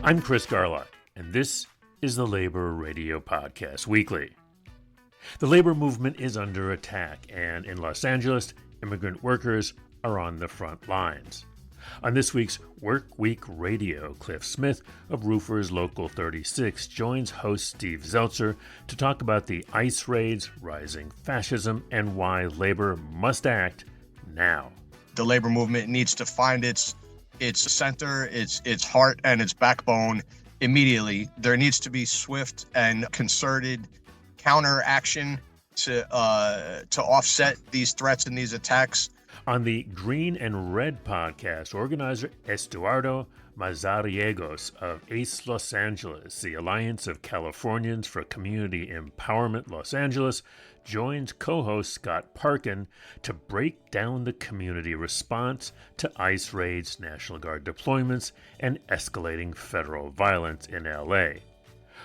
I'm Chris Garlock, and this is the Labor Radio Podcast Weekly. The labor movement is under attack, and in Los Angeles, immigrant workers are on the front lines. On this week's WorkWeek Radio, Cliff Smith of Roofers Local 36 joins host Steve Zeltzer to talk about the ICE raids, rising fascism, and why labor must act now. The labor movement needs to find its center, its heart, and its backbone immediately. There needs to be swift and concerted counteraction to offset these threats and these attacks. On the Green and Red podcast, organizer Estuardo Mazariegos of ACE Los Angeles, the Alliance of Californians for Community Empowerment Los Angeles, joins co-host Scott Parkin to break down the community response to ICE raids, National Guard deployments, and escalating federal violence in LA.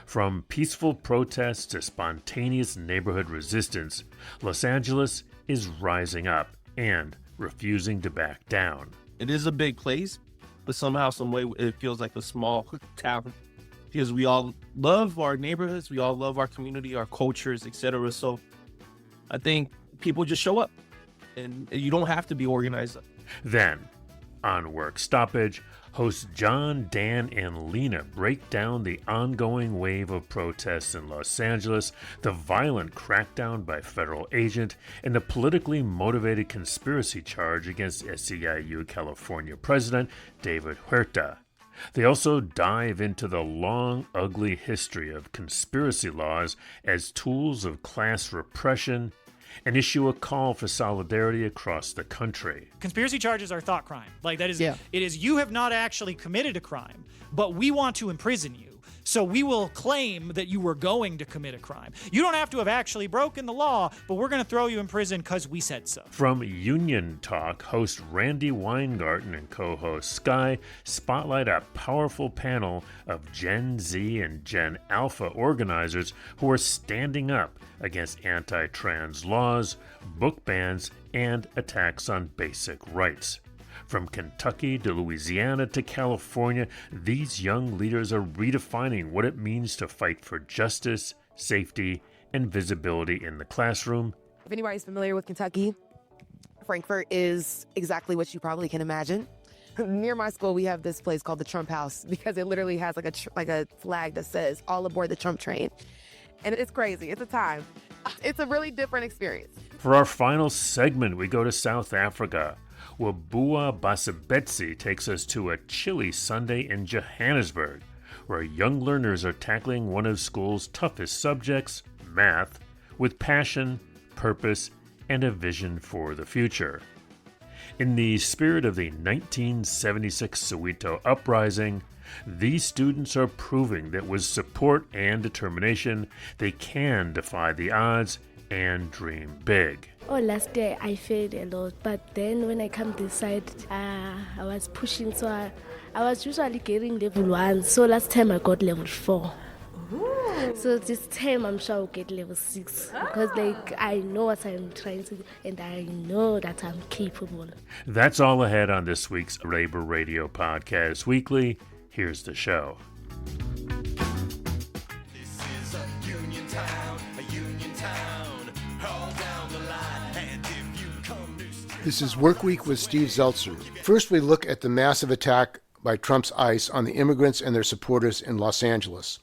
From peaceful protests to spontaneous neighborhood resistance, Los Angeles is rising up and refusing to back down. It is a big place, but somehow, some way, it feels like a small town because we all love our neighborhoods, we all love our community, our cultures, etc. So I think people just show up, and you don't have to be organized. Then, on Work Stoppage, hosts John, Dan, and Lina break down the ongoing wave of protests in Los Angeles, the violent crackdown by federal agent, and the politically motivated conspiracy charge against SEIU California President David Huerta. They also dive into the long, ugly history of conspiracy laws as tools of class repression and issue a call for solidarity across the country. Conspiracy charges are thought crime. Like that is, It is you have not actually committed a crime, but we want to imprison you. So we will claim that you were going to commit a crime. You don't have to have actually broken the law, but we're going to throw you in prison because we said so. From Union Talk, host Randy Weingarten and co-host Skye spotlight a powerful panel of Gen Z and Gen Alpha organizers who are standing up against anti-trans laws, book bans, and attacks on basic rights. From Kentucky to Louisiana to California, these young leaders are redefining what it means to fight for justice, safety, and visibility in the classroom. If anybody's familiar with Kentucky, Frankfort is exactly what you probably can imagine. Near my school, we have this place called the Trump House because it literally has like a flag that says "All aboard the Trump train," and it's crazy. It's a time. It's a really different experience. For our final segment, we go to South Africa, where Buwa Basebetsi takes us to a chilly Sunday in Johannesburg, where young learners are tackling one of school's toughest subjects, math, with passion, purpose, and a vision for the future. In the spirit of the 1976 Soweto uprising, these students are proving that with support and determination, they can defy the odds and dream big. Last year I failed a lot, but then when I come this side, I was pushing, so I was usually getting level 1, so last time I got level 4. Ooh. So this time I'm sure I'll get level 6, because I know what I'm trying to do, and I know that I'm capable. That's all ahead on this week's Labor Radio Podcast Weekly. Here's the show. This is Workweek with Steve Zeltzer. First, we look at the massive attack by Trump's ICE on the immigrants and their supporters in Los Angeles.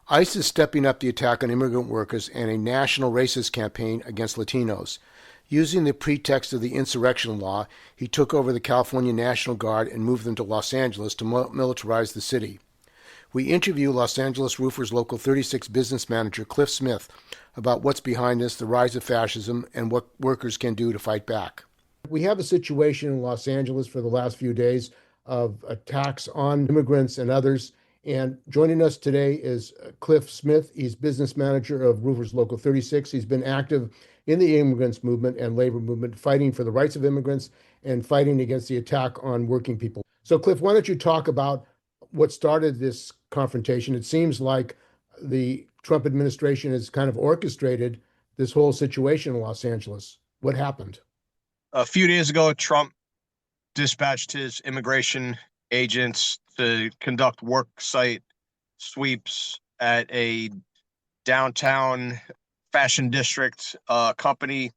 ICE is stepping up the attack on immigrant workers and a national racist campaign against Latinos. Using the pretext of the insurrection law, he took over the California National Guard and moved them to Los Angeles to militarize the city. We interview Los Angeles Roofers Local 36 business manager Cliff Smith about what's behind this, the rise of fascism, and what workers can do to fight back. We have a situation in Los Angeles for the last few days of attacks on immigrants and others. And joining us today is Cliff Smith. He's business manager of Roofers Local 36. He's been active in the immigrants movement and labor movement, fighting for the rights of immigrants and fighting against the attack on working people. So Cliff, why don't you talk about what started this confrontation? It seems like the Trump administration has kind of orchestrated this whole situation in Los Angeles. What happened? A few days ago, Trump dispatched his immigration agents to conduct work site sweeps at a downtown fashion district company,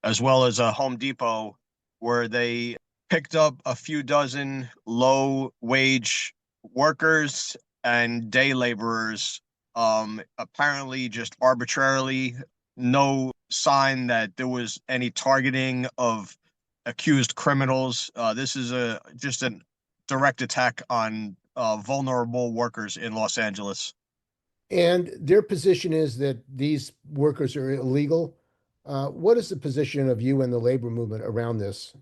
as well as a Home Depot, where they picked up a few dozen low-wage workers and day laborers, apparently just arbitrarily, no sign that there was any targeting of accused criminals. This is just a direct attack on vulnerable workers in Los Angeles. And their position is that these workers are illegal. What is the position of you and the labor movement around this?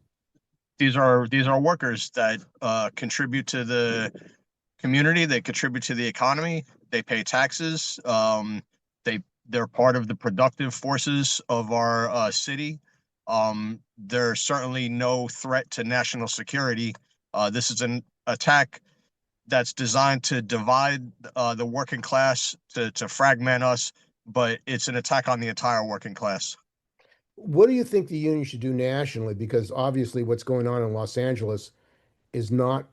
These are workers that contribute to the community. They contribute to the economy. They pay taxes. They're part of the productive forces of our city. There's certainly no threat to national security. This is an attack that's designed to divide the working class, to fragment us, but it's an attack on the entire working class. What do you think the union should do nationally? Because obviously what's going on in Los Angeles is not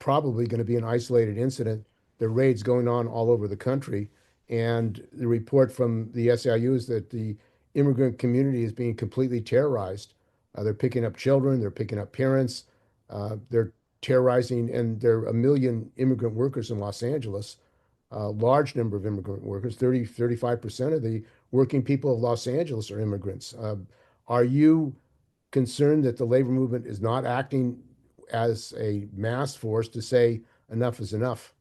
probably going to be an isolated incident. There are raids going on all over the country. And the report from the SEIU is that the immigrant community is being completely terrorized. They're picking up children, they're picking up parents, they're terrorizing, and there are 1 million immigrant workers in Los Angeles, a large number of immigrant workers, 35% of the working people of Los Angeles are immigrants. Are you concerned that the labor movement is not acting as a mass force to say enough is enough?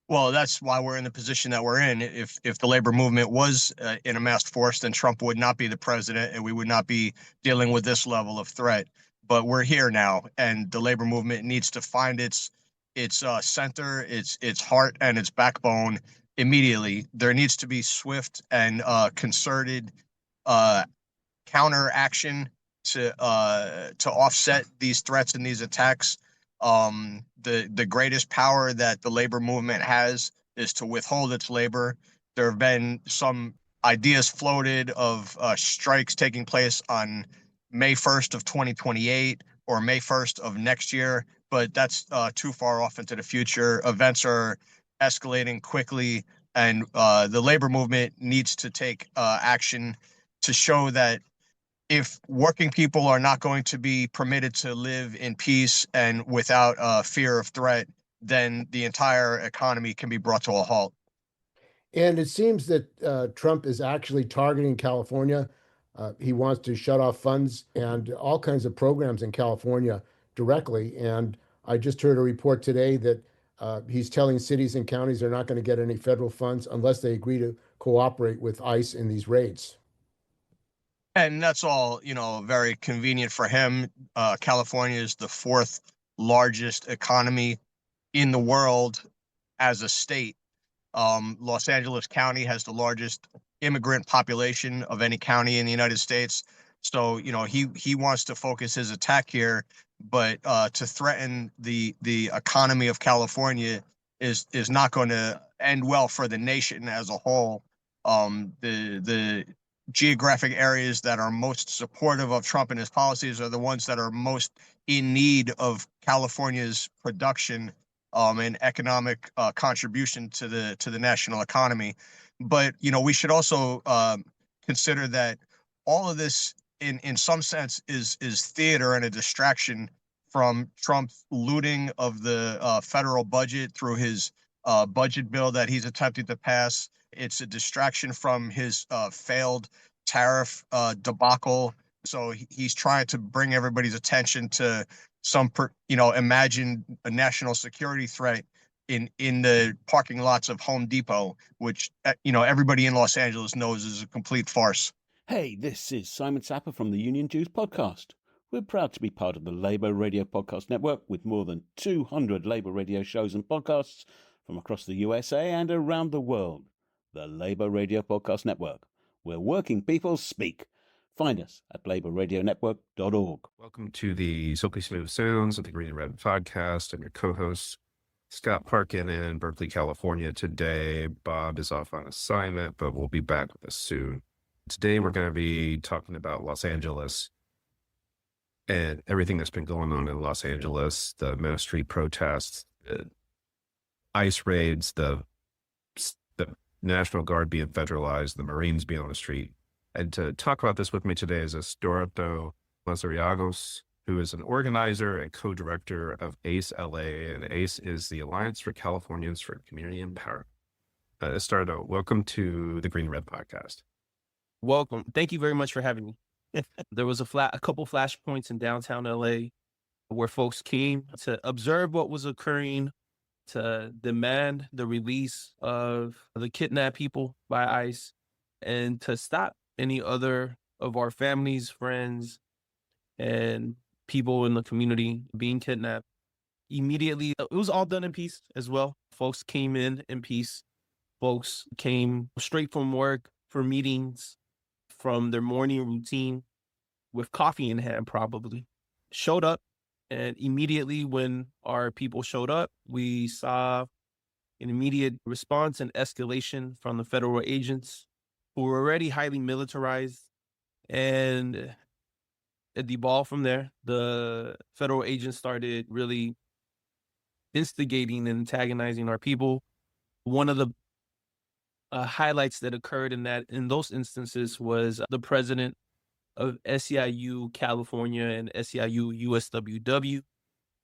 Well, that's why we're in the position that we're in. If the labor movement was in a mass force, then Trump would not be the president, and we would not be dealing with this level of threat. But we're here now, and the labor movement needs to find its center, its heart, and its backbone immediately. There needs to be swift and concerted counter action to offset these threats and these attacks. The greatest power that the labor movement has is to withhold its labor. There have been some ideas floated of strikes taking place on May 1st of 2028 or May 1st of next year, but that's too far off into the future. Events are escalating quickly, and the labor movement needs to take action to show that if working people are not going to be permitted to live in peace and without fear of threat, then the entire economy can be brought to a halt. And it seems that Trump is actually targeting California. He wants to shut off funds and all kinds of programs in California directly. And I just heard a report today that he's telling cities and counties they're not going to get any federal funds unless they agree to cooperate with ICE in these raids. And that's all, very convenient for him. California is the 4th largest economy in the world as a state. Los Angeles County has the largest immigrant population of any county in the United States. So, he wants to focus his attack here, but to threaten the economy of California is not going to end well for the nation as a whole. The geographic areas that are most supportive of Trump and his policies are the ones that are most in need of California's production and economic contribution to the national economy. But we should also consider that all of this, in some sense, is theater and a distraction from Trump's looting of the federal budget through his budget bill that he's attempting to pass. It's a distraction from his failed tariff debacle. So he's trying to bring everybody's attention to some, imagine a national security threat in the parking lots of Home Depot, which, everybody in Los Angeles knows is a complete farce. Hey, this is Simon Sapper from the Union Jews podcast. We're proud to be part of the Labour Radio Podcast Network with more than 200 Labour Radio shows and podcasts from across the USA and around the world. The Labour Radio Podcast Network, where working people speak. Find us at labourradionetwork.org. Welcome to the Silky Smooth Sounds of the Green and Red podcast. I'm your co-host, Scott Parkin in Berkeley, California. Today, Bob is off on assignment, but we'll be back with us soon. Today, we're going to be talking about Los Angeles and everything that's been going on in Los Angeles, the ministry protests, the ICE raids, the National Guard being federalized, the Marines being on the street. And to talk about this with me today is Estuardo Mazariegos, who is an organizer and co-director of ACE LA, and ACE is the Alliance for Californians for Community Empowerment. Estuardo, welcome to the Green Red Podcast. Welcome. Thank you very much for having me. There was a couple flashpoints in downtown LA where folks came to observe what was occurring, to demand the release of the kidnapped people by ICE, and to stop any other of our families, friends, and people in the community being kidnapped. Immediately, it was all done in peace as well. Folks came in peace. Folks came straight from work for meetings, from their morning routine, with coffee in hand probably, showed up. And immediately when our people showed up, we saw an immediate response and escalation from the federal agents who were already highly militarized. And it devolved from there. The federal agents started really instigating and antagonizing our people. One of the highlights that occurred in those instances was the president of SEIU California and SEIU USWW,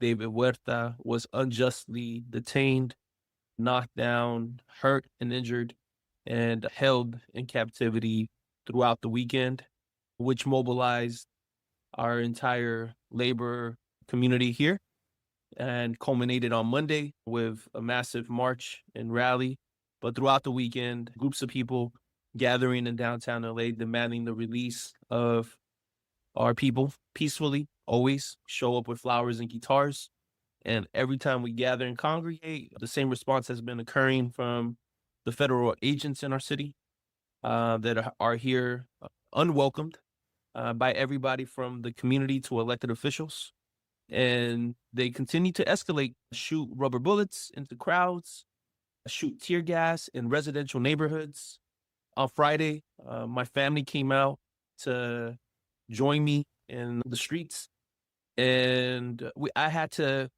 David Huerta, was unjustly detained, knocked down, hurt and injured, and held in captivity throughout the weekend, which mobilized our entire labor community here and culminated on Monday with a massive march and rally. But throughout the weekend, groups of people gathering in downtown LA demanding the release of our people peacefully, always show up with flowers and guitars. And every time we gather and congregate, the same response has been occurring from the federal agents in our city that are here unwelcomed by everybody from the community to elected officials. And they continue to escalate, shoot rubber bullets into crowds, shoot tear gas in residential neighborhoods. On Friday, my family came out to join me in the streets, and I had to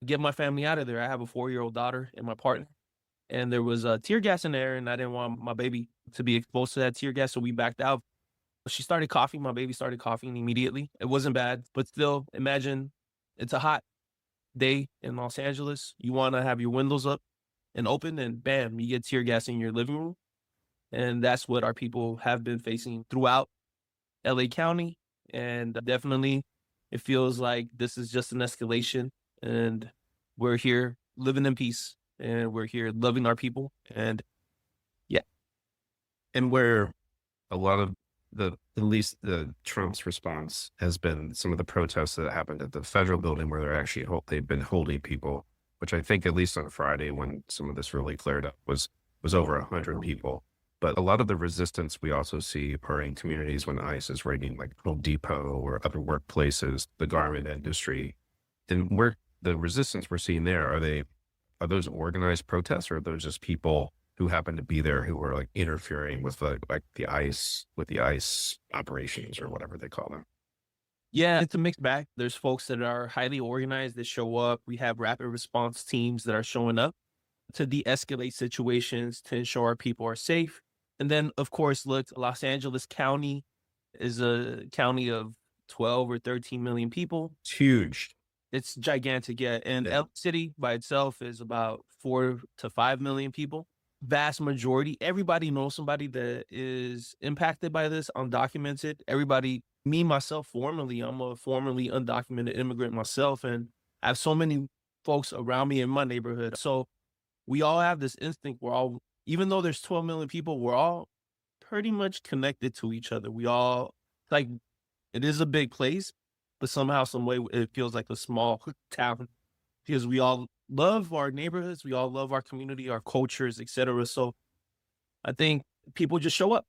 get my family out of there. I have a 4-year-old daughter and my partner, and there was tear gas in there, and I didn't want my baby to be exposed to that tear gas, so we backed out. She started coughing. My baby started coughing immediately. It wasn't bad, but still, imagine it's a hot day in Los Angeles. You want to have your windows up and open, and bam, you get tear gas in your living room. And that's what our people have been facing throughout LA County. And definitely it feels like this is just an escalation, and we're here living in peace, and we're here loving our people. And yeah. And where a lot of at least the Trump's response has been some of the protests that happened at the federal building where they've been holding people, which I think at least on Friday when some of this really cleared up was over 100 people. But a lot of the resistance we also see are in communities when ICE is raiding like Home Depot or other workplaces, the garment industry. And where the resistance we're seeing there, are those organized protests, or are those just people who happen to be there who are like interfering with the ICE operations or whatever they call them? Yeah, it's a mixed bag. There's folks that are highly organized that show up. We have rapid response teams that are showing up to de-escalate situations, to ensure our people are safe. And then, of course, look, Los Angeles County is a county of 12 or 13 million people. It's huge. It's gigantic, yeah. And LA City by itself is about 4 to 5 million people. Vast majority, everybody knows somebody that is impacted by this, undocumented. Everybody, me, myself, I'm a formerly undocumented immigrant myself, and I have so many folks around me in my neighborhood. So we all have this instinct. Even though there's 12 million people, we're all pretty much connected to each other. It is a big place, but somehow, some way, it feels like a small town because we all love our neighborhoods. We all love our community, our cultures, etc. So I think people just show up,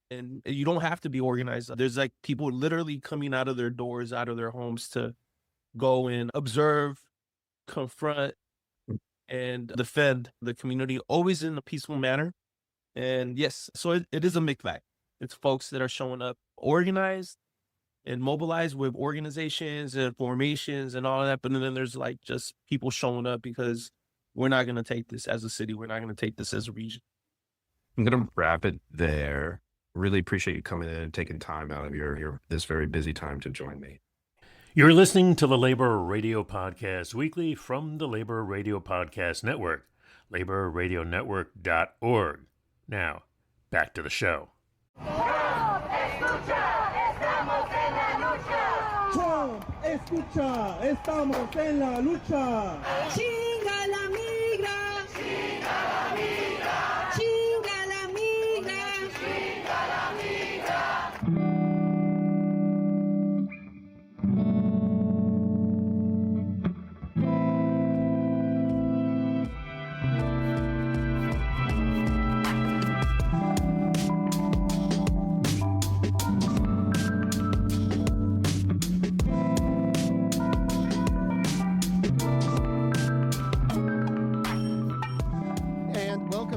and you don't have to be organized. There's like people literally coming out of their doors, out of their homes to go and observe, confront, and defend the community, always in a peaceful manner. And yes, so it is a mixed bag. It's folks that are showing up organized and mobilized with organizations and formations and all of that. But then there's like just people showing up because we're not going to take this as a city. We're not going to take this as a region. I'm going to wrap it there. Really appreciate you coming in and taking time out of your this very busy time to join me. You're listening to the Labor Radio Podcast Weekly from the Labor Radio Podcast Network, laborradionetwork.org. Now, back to the show. Escucha, estamos en la lucha. Chinga la migra. Chinga la migra. Chinga la migra. Chinga la migra.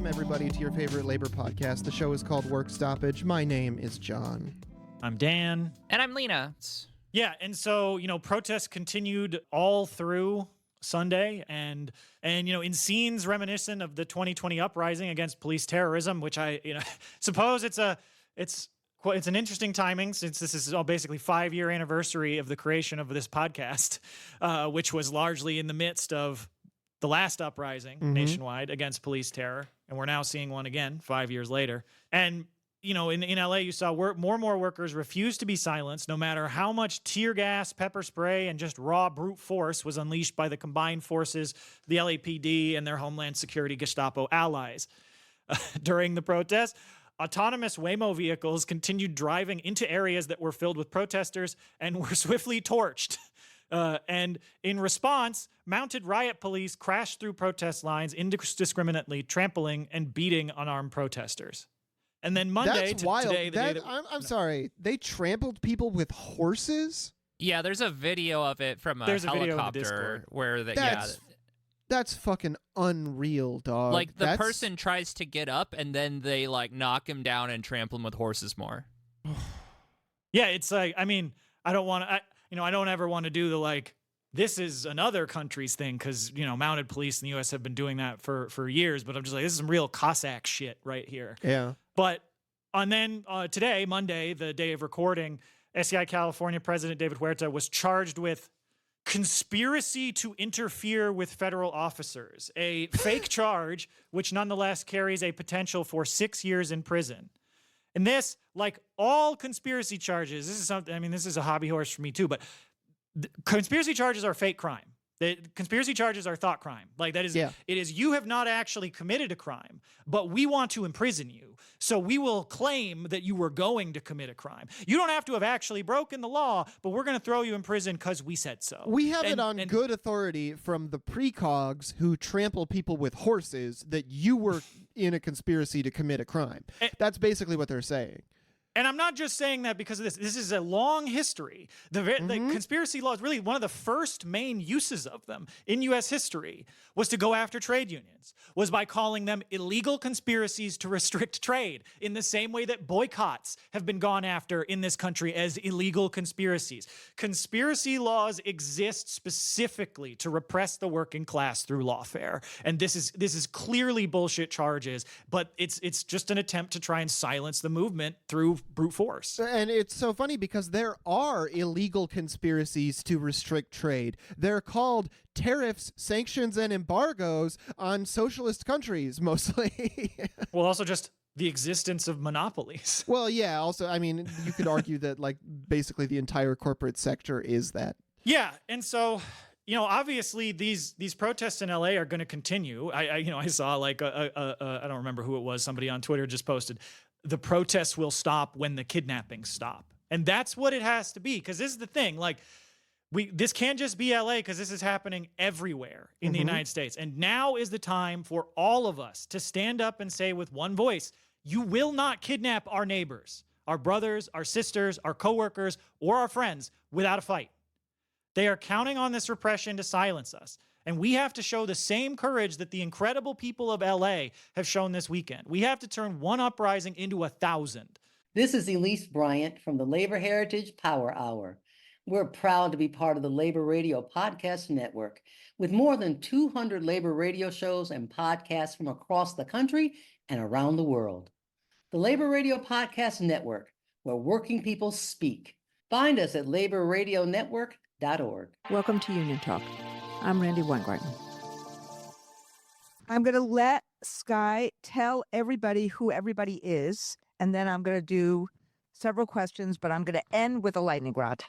Everybody to your favorite labor podcast. The show is called Stoppage. My name is John. I'm Dan. And I'm Lina. Yeah, and so, protests continued all through Sunday and in scenes reminiscent of the 2020 uprising against police terrorism, which I suppose it's an interesting timing since this is all basically 5-year anniversary of the creation of this podcast, which was largely in the midst of the last uprising nationwide against police terror. And we're now seeing one again 5 years later. And, in LA, you saw more and more workers refuse to be silenced, no matter how much tear gas, pepper spray, and just raw brute force was unleashed by the combined forces, the LAPD and their Homeland Security Gestapo allies. During the protests, autonomous Waymo vehicles continued driving into areas that were filled with protesters and were swiftly torched. And in response, mounted riot police crashed through protest lines indiscriminately, trampling and beating unarmed protesters. And then Monday, That's wild. Today, I'm sorry. They trampled people with horses? Yeah, there's a video of it from a helicopter where that's fucking unreal, dog. Like the person tries to get up and then they knock him down and trample him with horses more. Yeah, it's like, I don't ever want to do the this is another country's thing because, mounted police in the U.S. have been doing that for years. But I'm just like, this is some real Cossack shit right here. Yeah. But then today, Monday, the day of recording, SEIU California President David Huerta was charged with conspiracy to interfere with federal officers, a fake charge which nonetheless carries a potential for 6 years in prison. And this, like all conspiracy charges, this is something, this is a hobby horse for me too, but conspiracy charges are fake crime. The conspiracy charges are thought crime. It is you have not actually committed a crime, but we want to imprison you. So we will claim that you were going to commit a crime. You don't have to have actually broken the law, but we're going to throw you in prison because we said so. We have it on good authority from the precogs who trample people with horses that you were in a conspiracy to commit a crime. That's basically what they're saying. And I'm not just saying that because of this. This is a long history. The conspiracy law is really one of the first main uses of them in U.S. history was to go after trade unions, was by calling them illegal conspiracies to restrict trade in the same way that boycotts have been gone after in this country as illegal conspiracies. Conspiracy laws exist specifically to repress the working class through lawfare. And this is clearly bullshit charges, but it's just an attempt to try and silence the movement through brute force. And it's so funny because there are illegal conspiracies to restrict trade. They're called tariffs, sanctions, and embargoes on socialist countries, mostly. Well, also just the existence of monopolies. Well, yeah, also, you could argue that, basically the entire corporate sector is that. Yeah, and so, obviously these protests in LA are going to continue. I saw, I don't remember who it was, somebody on Twitter just posted, the protests will stop when the kidnappings stop. And that's what it has to be, because this is the thing, this can't just be LA because this is happening everywhere in the United States. And now is the time for all of us to stand up and say with one voice, you will not kidnap our neighbors, our brothers, our sisters, our coworkers, or our friends without a fight. They are counting on this repression to silence us. And we have to show the same courage that the incredible people of LA have shown this weekend. We have to turn one uprising into 1,000. This is Elise Bryant from the Labor Heritage Power Hour. We're proud to be part of the Labor Radio Podcast Network with more than 200 labor radio shows and podcasts from across the country and around the world. The Labor Radio Podcast Network, where working people speak. Find us at laborradionetwork.org. Welcome to Union Talk. I'm Randy Weingarten. I'm going to let Skye tell everybody who everybody is, and then I'm going to do several questions, but I'm going to end with a lightning rod.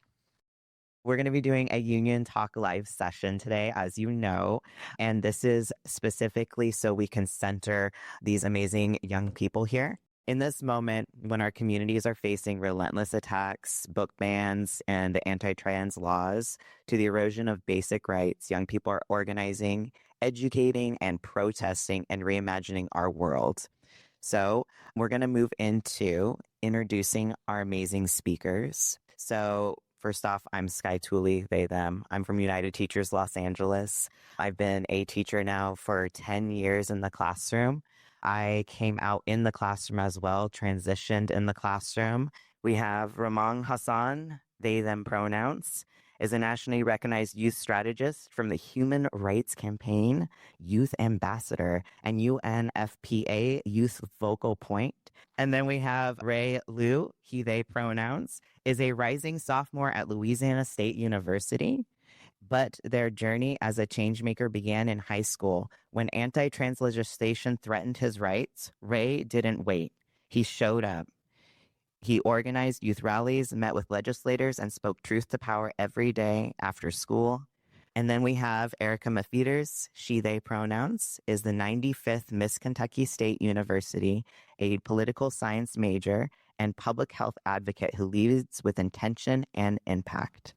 We're going to be doing a Union Talk Live session today, as you know, and this is specifically so we can center these amazing young people here. In this moment, when our communities are facing relentless attacks, book bans, and anti-trans laws to the erosion of basic rights, young people are organizing, educating, and protesting and reimagining our world. So we're going to move into introducing our amazing speakers. So first off, I'm Skye Tooley, they, them. I'm from United Teachers Los Angeles. I've been a teacher now for 10 years in the classroom. I came out in the classroom as well, transitioned in the classroom. We have Ramon Hassan, they, them pronouns, is a nationally recognized youth strategist from the Human Rights Campaign, Youth Ambassador, and UNFPA Youth Focal Point. And then we have Ray Liu, he, they pronouns, is a rising sophomore at Louisiana State University. But their journey as a changemaker began in high school. When anti-trans legislation threatened his rights, Ray didn't wait. He showed up. He organized youth rallies, met with legislators, and spoke truth to power every day after school. And then we have Erica Mafeters, she, they pronouns, is the 95th Miss Kentucky State University, a political science major and public health advocate who leads with intention and impact.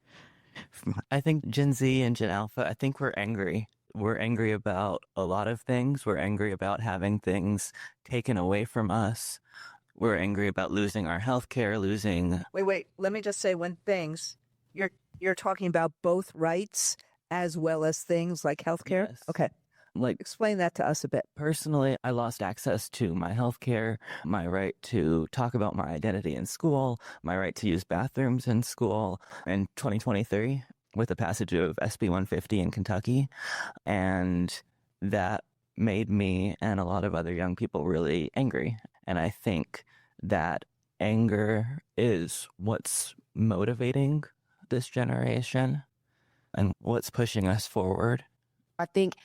I think Gen Z and Gen Alpha, I think we're angry. We're angry about a lot of things. We're angry about having things taken away from us. We're angry about losing our healthcare, losing... Wait. Let me just say one thing. You're talking about both rights as well as things like healthcare? Yes. Okay. Explain that to us a bit. Personally, I lost access to my healthcare, my right to talk about my identity in school, my right to use bathrooms in school in 2023 with the passage of SB 150 in Kentucky. And that made me and a lot of other young people really angry. And I think that anger is what's motivating this generation and what's pushing us forward. I think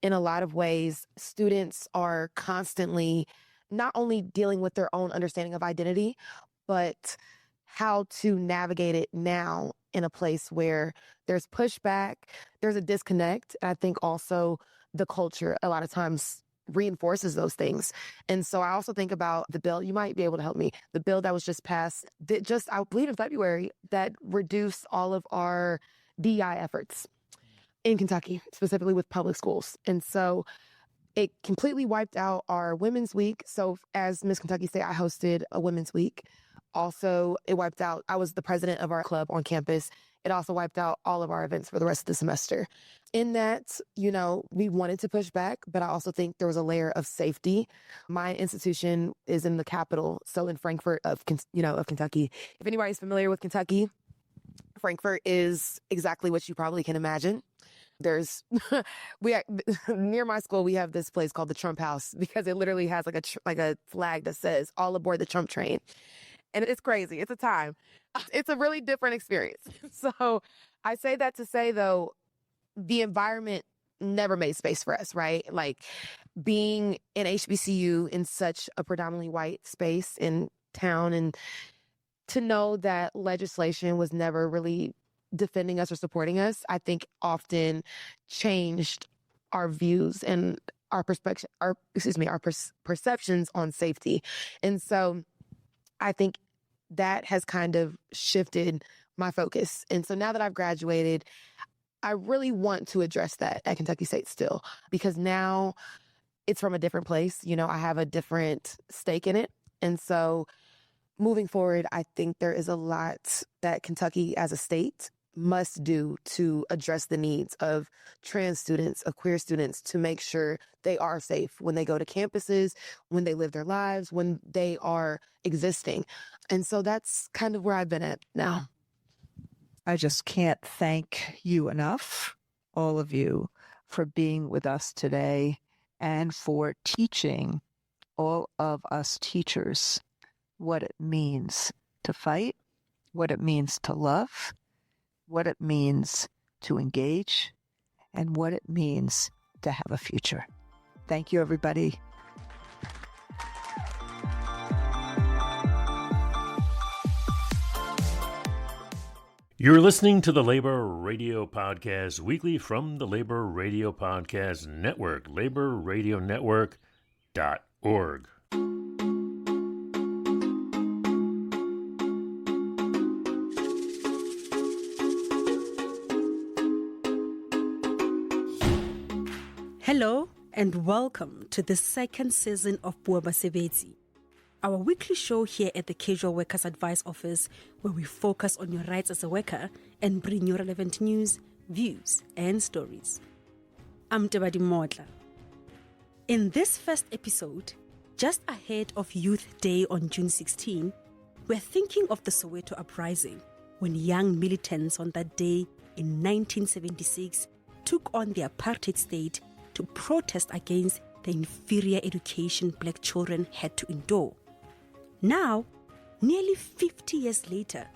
in a lot of ways, students are constantly not only dealing with their own understanding of identity, but how to navigate it now in a place where there's pushback, there's a disconnect. And I think also the culture a lot of times reinforces those things. And so I also think about the bill, you might be able to help me, the bill that was just passed, I believe in February, that reduced all of our DEI efforts in Kentucky, specifically with public schools. And so it completely wiped out our Women's Week. So as Miss Kentucky State, I hosted a Women's Week. Also, it wiped out, I was the president of our club on campus. It also wiped out all of our events for the rest of the semester. In that, we wanted to push back, but I also think there was a layer of safety. My institution is in the capital, so in Frankfort of Kentucky. If anybody's familiar with Kentucky, Frankfort is exactly what you probably can imagine. There's near my school, we have this place called the Trump House because it literally has like a flag that says all aboard the Trump train. And it's crazy. It's a time. It's a really different experience. So I say that to say, though, the environment never made space for us, right? Like being in HBCU in such a predominantly white space in town, and to know that legislation was never really defending us or supporting us, I think often changed our views and our perceptions on safety. And so I think that has kind of shifted my focus. And so now that I've graduated, I really want to address that at Kentucky State still, because now it's from a different place. I have a different stake in it. And so moving forward, I think there is a lot that Kentucky as a state must do to address the needs of trans students, of queer students, to make sure they are safe when they go to campuses, when they live their lives, when they are existing. And so that's kind of where I've been at now. I just can't thank you enough, all of you, for being with us today and for teaching all of us teachers what it means to fight, what it means to love, what it means to engage, and what it means to have a future. Thank you, everybody. You're listening to the Labor Radio Podcast weekly from the Labor Radio Podcast Network, laborradionetwork.org. Hello and welcome to the second season of Basebetsi, our weekly show here at the Casual Workers Advice Office, where we focus on your rights as a worker and bring you relevant news, views, and stories. I'm Tebadi Modla. In this first episode, just ahead of Youth Day on June 16, we're thinking of the Soweto uprising, when young militants on that day in 1976 took on the apartheid state to protest against the inferior education black children had to endure. Now, nearly 50 years later,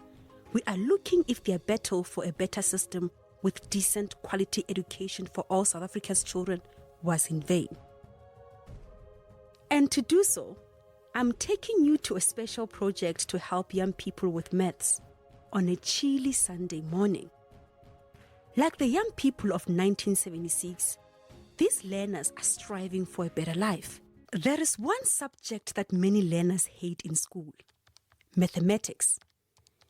we are looking if their battle for a better system with decent quality education for all South Africa's children was in vain. And to do so, I'm taking you to a special project to help young people with maths on a chilly Sunday morning. Like the young people of 1976, these learners are striving for a better life. There is one subject that many learners hate in school: mathematics.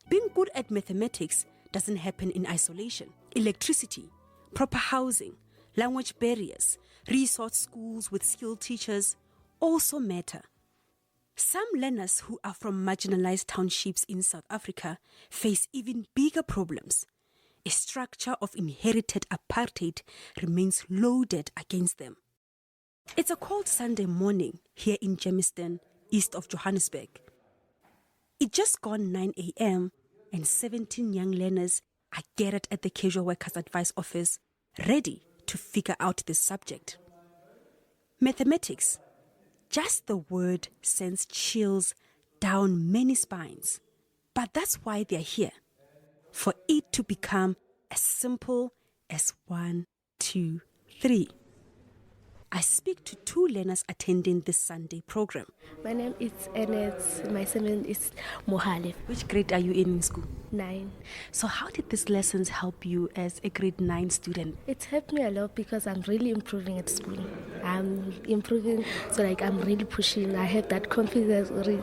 Being good at mathematics doesn't happen in isolation. Electricity, proper housing, language barriers, resource schools with skilled teachers also matter. Some learners who are from marginalized townships in South Africa face even bigger problems. A structure of inherited apartheid remains loaded against them. It's a cold Sunday morning here in Germiston, east of Johannesburg. It just gone 9 a.m. and 17 young learners are gathered at the Casual Workers Advice Office, ready to figure out this subject. Mathematics. Just the word sends chills down many spines. But that's why they're here. For it to become as simple as 1, 2, 3. I speak to two learners attending this Sunday program. My name is Enet. My surname is Mohale. Which grade are you in school? 9. So how did these lessons help you as a grade 9 student? It helped me a lot because I'm really improving at school. I'm improving, so I'm really pushing. I have that confidence already.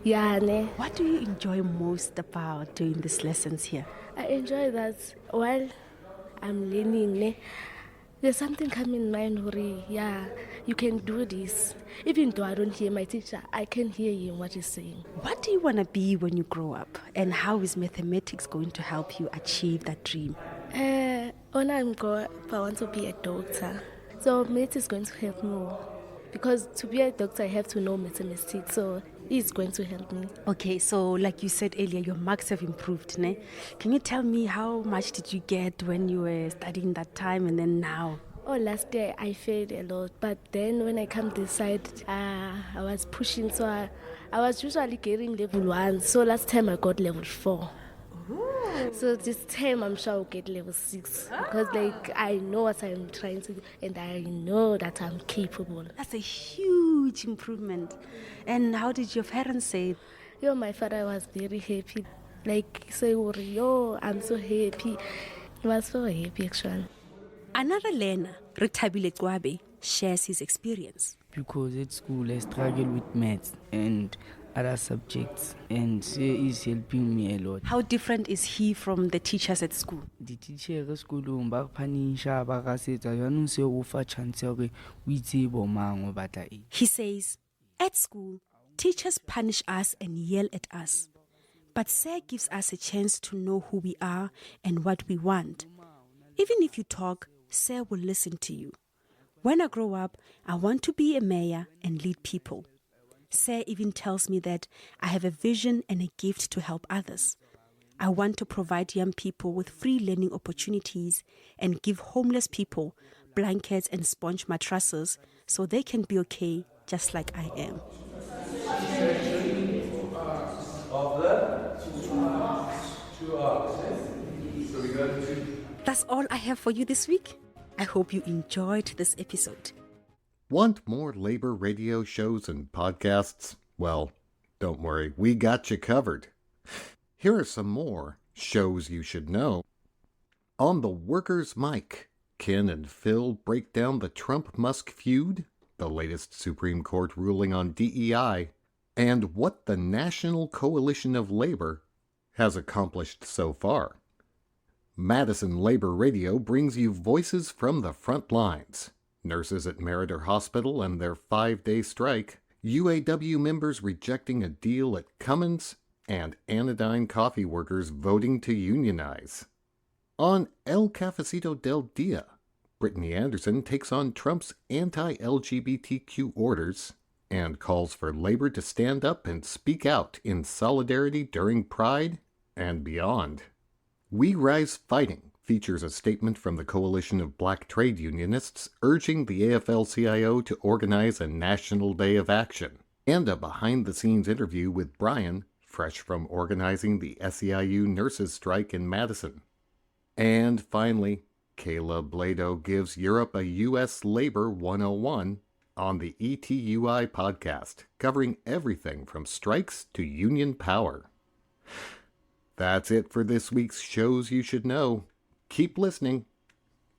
Yeah. What do you enjoy most about doing these lessons here? I enjoy that while I'm learning. There's something coming in mind where, you can do this. Even though I don't hear my teacher, I can hear him what he's saying. What do you want to be when you grow up? And how is mathematics going to help you achieve that dream? When I want to be a doctor. So math is going to help me more. Because to be a doctor, I have to know mathematics. So it's going to help me. Okay, so like you said earlier, your marks have improved, ne? Can you tell me how much did you get when you were studying that time and then now? Oh, last year I failed a lot. But then when I come this side, I was pushing. So I was usually getting level 1. So last time I got level 4. Ooh. So this time I'm sure I'll get level 6 because I know what I'm trying to do and I know that I'm capable. That's a huge improvement. And how did your parents say it? My father was very happy. Say, I'm so happy. He was so happy actually. Another learner, Ritabile Kwabe, shares his experience. Because at school I struggle with maths and other subjects, and he is helping me a lot. How different is he from the teachers at school? The teacher at school He says, at school, teachers punish us and yell at us. But Sir gives us a chance to know who we are and what we want. Even if you talk, Sir will listen to you. When I grow up, I want to be a mayor and lead people. Sir even tells me that I have a vision and a gift to help others. I want to provide young people with free learning opportunities and give homeless people blankets and sponge mattresses so they can be okay just like I am. That's all I have for you this week. I hope you enjoyed this episode. Want more labor radio shows and podcasts? Well, don't worry, we got you covered. Here are some more shows you should know. On the Workers' Mic, Ken and Phil break down the Trump-Musk feud, the latest Supreme Court ruling on DEI, and what the National Coalition of Labor has accomplished so far. Madison Labor Radio brings you voices from the front lines. Nurses at Meriter Hospital and their 5-day strike, UAW members rejecting a deal at Cummins, and Anodyne coffee workers voting to unionize. On El Cafecito del Dia, Brittany Anderson takes on Trump's anti-LGBTQ orders and calls for labor to stand up and speak out in solidarity during Pride and beyond. We Rise Fighting features a statement from the Coalition of Black Trade Unionists urging the AFL-CIO to organize a National Day of Action, and a behind-the-scenes interview with Brian, fresh from organizing the SEIU nurses' strike in Madison. And finally, Kayla Blado gives Europe a U.S. Labor 101 on the ETUI podcast, covering everything from strikes to union power. That's it for this week's shows you should know. Keep listening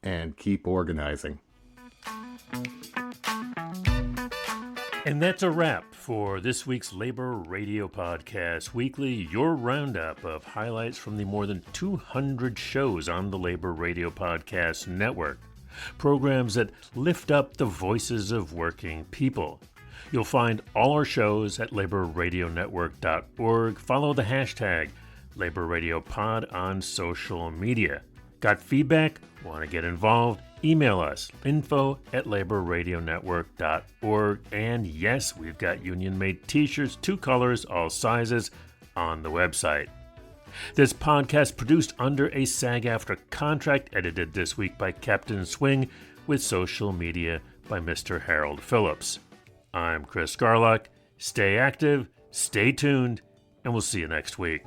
and keep organizing. And that's a wrap for this week's Labor Radio Podcast Weekly, your roundup of highlights from the more than 200 shows on the Labor Radio Podcast Network. Programs that lift up the voices of working people. You'll find all our shows at laborradionetwork.org. Follow the hashtag Labor Radio Pod on social media. Got feedback? Want to get involved? Email us, info@laborradionetwork.org. And yes, we've got union-made t-shirts, 2 colors, all sizes, on the website. This podcast produced under a SAG-AFTRA contract, edited this week by Captain Swing, with social media by Mr. Harold Phillips. I'm Chris Garlock. Stay active, stay tuned, and we'll see you next week.